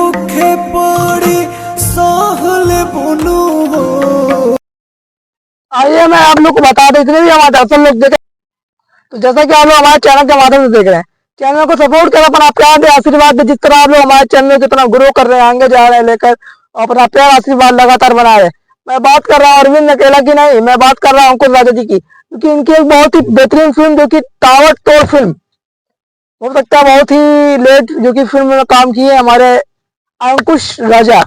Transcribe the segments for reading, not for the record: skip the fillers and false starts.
दुखे पड़ी सहले बुनु हो। आइए मैं आप लोग को बता दें, इतने भी हमारे दर्शक लोग देखे, तो जैसा कि आप लोग हमारे चैनल के माध्यम से देख रहे हैं, चैनल को सपोर्ट करें, अपना प्यार दे, आशीर्वाद दे। जिस तरह आप लोग हमारे चैनल को जितना ग्रो कर रहे हैं, आगे जा रहे हैं लेकर, और अपना प्यार आशीर्वाद लगातार बना रहे हैं। मैं बात कर रहा हूँ अरविंद अकेला की नहीं, मैं बात कर रहा हूँ अंकुश राजा जी की, क्योंकि इनकी एक बहुत ही बेहतरीन फिल्म जो कि ताबड़तोड़ फिल्म, हो सकता है बहुत ही लेट जो कि फिल्म में काम किए हमारे अंकुश राजा।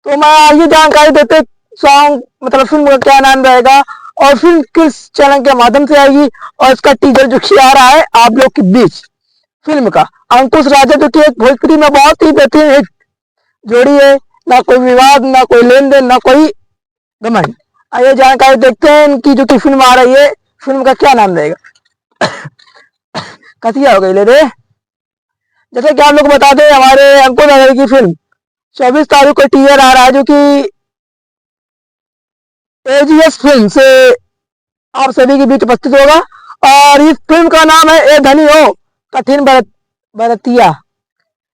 तो मैं आगे जानकारी देते, सॉन्ग मतलब फिल्म का क्या नाम रहेगा और फिल्म किस चैनल के माध्यम से आएगी, और इसका टीजर जो कि आ रहा है आप लोग के बीच फिल्म का। अंकुश राजा जो कि एक भोजपुरी में बहुत ही बेहतरीन एक जोड़ी है, ना कोई विवाद, ना कोई लेन देन, ना कोई घमंड। आइए जानकारी देखते हैं इनकी जो कि फिल्म आ रही है, फिल्म का क्या नाम रहेगा। कथिया हो गई ले रे। जैसे कि आप लोग बता दें, हमारे अंकुश राजा की फिल्म 24 तारीख को टीजर आ रहा है, जो कि एजीएस फिल्म से आप सभी के बीच उपस्थित होगा। और इस फिल्म का नाम है ए धनी हो कठिन बरतिया,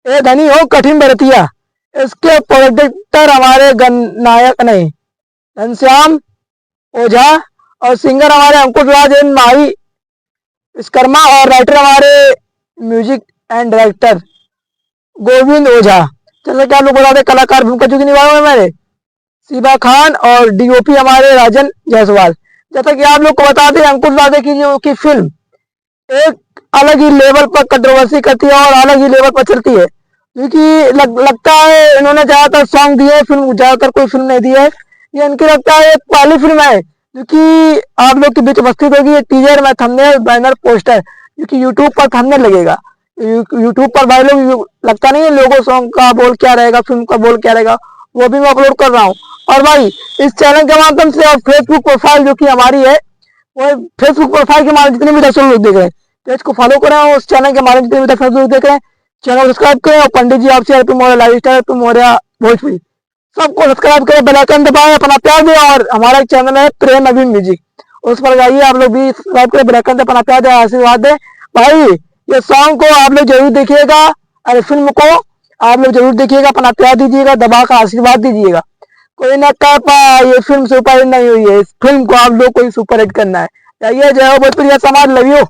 ए धनी हो कठिन बरतिया। इसके प्रोडक्टर हमारे नायक नहीं घनश्याम ओझा, और सिंगर हमारे अंकुश राज एंड माही विश्वकर्मा, और राइटर हमारे म्यूजिक एंड डायरेक्टर गोविंद ओझा। जैसे कि आप लोग बता दें, कलाकार भूमिका जो कि निभाए हुए मेरे शिबा खान, और डीओपी हमारे राजन जायसवाल। जैसा कि आप लोग को बता दें, अंकुश राजा की जो की फिल्म एक अलग ही लेवल पर कंट्रोवर्सी करती है और अलग ही लेवल पर चलती है, क्योंकि लगता है इन्होंने ज्यादातर सॉन्ग दिए, फिल्म ज्यादातर कोई फिल्म नहीं दी है। ये इनकी लगता है एक पहली फिल्म है जो कि आप लोग के बीच उपस्थित होगी। ये टीजर में थंबनेल, बैनर, पोस्टर जो कि यूट्यूब पर थंबनेल लगेगा। यूट्यूब पर भाई लोग लगता नहीं है लोगो सॉन्ग का बोल क्या रहेगा, फिल्म का बोल क्या रहेगा, वो भी मैं अपलोड कर रहा हूँ। और भाई इस चैनल के माध्यम से और फेसबुक प्रोफाइल जो कि हमारी है, वो फेसबुक प्रोफाइल के माध्यम जितने भी दर्शक लोग देख रहे हैं, पेज को फॉलो करें, और उस चैनल के माध्यम जितने भी दर्शक लोग देख रहे हैं, चैनल को सब्सक्राइब करें। और पंडित जी आपसे हेल्प मोरिया लाइव स्टाइल हेल्प मोरिया भोजपुरी सबको सब्सक्राइब करें, बेल आइकन दबाएं, अपना प्यार दें। और हमारा एक चैनल है प्रेम अभी म्यूजिक, उस पर जाइए, आप लोग भी सब्सक्राइब करें, बेल आइकन दे, अपना प्यार दें, आशीर्वाद दें। भाई ये सॉन्ग को आप लोग जरूर देखिएगा, अरे फिल्म को आप लोग जरूर देखिएगा, अपना प्यार दीजिएगा, दबा का आशीर्वाद दीजिएगा। कोई ना कह पाया ये फिल्म सुपर हिट नहीं हुई है, इस फिल्म को आप लोग को ही सुपर हिट करना है। जाइए, जय हो भोजपुरी समाज, लव यू।